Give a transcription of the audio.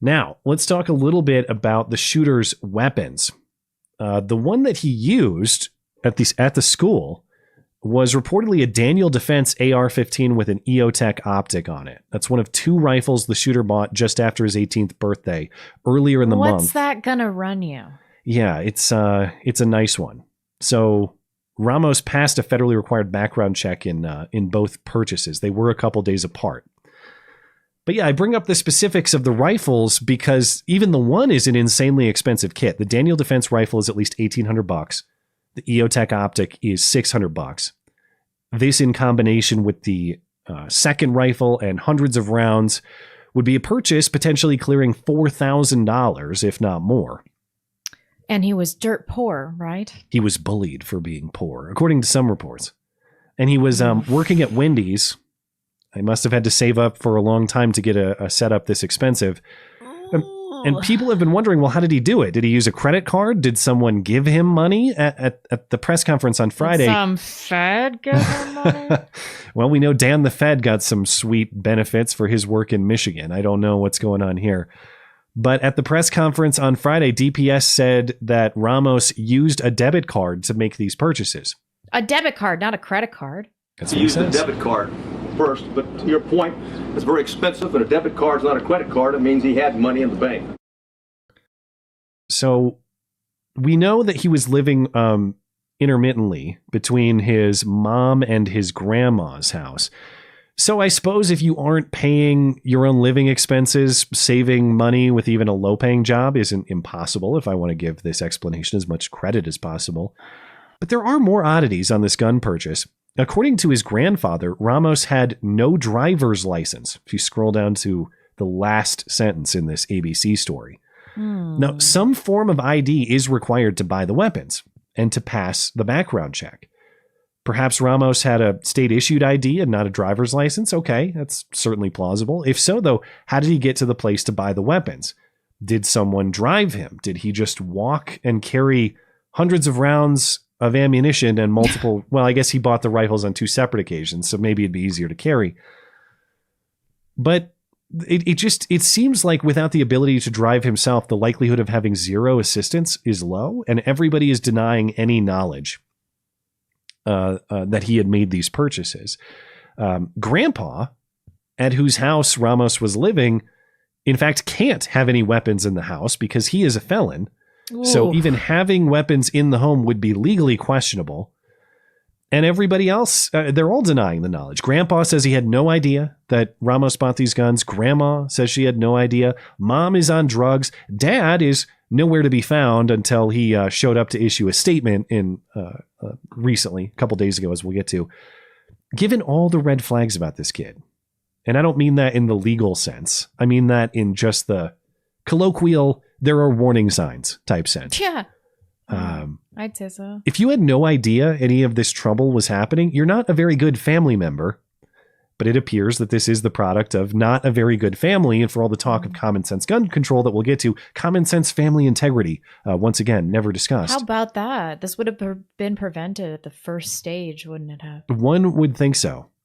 Now, let's talk a little bit about the shooter's weapons. The one that he used at the school was reportedly a Daniel Defense AR-15 with an EOTech optic on it. That's one of two rifles the shooter bought just after his 18th birthday earlier in the month. What's that gonna run you? Yeah, it's a nice one. So Ramos passed a federally required background check in both purchases. They were a couple days apart. But yeah, I bring up the specifics of the rifles because even the one is an insanely expensive kit. The Daniel Defense rifle is at least $1,800. The EOTech optic is $600. This in combination with the second rifle and hundreds of rounds would be a purchase potentially clearing $4,000, if not more. And he was dirt poor, right? He was bullied for being poor, according to some reports. And he was working at Wendy's. I must have had to save up for a long time to get a setup this expensive. And people have been wondering, well, how did he do it? Did he use a credit card? Did someone give him money at the press conference on Friday? Did some Fed give him money? Well, we know Dan the Fed got some sweet benefits for his work in Michigan. I don't know what's going on here. But at the press conference on Friday, DPS said that Ramos used a debit card to make these purchases. A debit card, not a credit card. That's He used a debit card first, but to your point, it's very expensive, and a debit card's not a credit card. It means he had money in the bank. So we know that he was living intermittently between his mom and his grandma's house. So I suppose if you aren't paying your own living expenses, saving money with even a low-paying job isn't impossible, if I want to give this explanation as much credit as possible. But there are more oddities on this gun purchase. According to his grandfather, Ramos had no driver's license. If you scroll down to the last sentence in this ABC story. Now, some form of ID is required to buy the weapons and to pass the background check. Perhaps Ramos had a state-issued ID and not a driver's license. Okay, that's certainly plausible. If so, though, how did he get to the place to buy the weapons? Did someone drive him? Did he just walk and carry hundreds of rounds of ammunition and multiple... Well, I guess he bought the rifles on two separate occasions, so maybe it'd be easier to carry. But it seems like without the ability to drive himself, the likelihood of having zero assistance is low, and everybody is denying any knowledge that he had made these purchases. Grandpa, at whose house Ramos was living, in fact, can't have any weapons in the house because he is a felon. Ooh. So even having weapons in the home would be legally questionable. And everybody else, they're all denying the knowledge. Grandpa says he had no idea that Ramos bought these guns. Grandma says she had no idea. Mom is on drugs. Dad is nowhere to be found until he showed up to issue a statement in recently, a couple days ago, as we'll get to. Given all the red flags about this kid, and I don't mean that in the legal sense, I mean that in just the colloquial, there are warning signs type sense. Yeah. I'd say so. If you had no idea any of this trouble was happening, you're not a very good family member. But it appears that this is the product of not a very good family. And for all the talk of common sense gun control that we'll get to, common sense family integrity, once again, never discussed. How about that? This would have been prevented at the first stage, wouldn't it have? One would think so.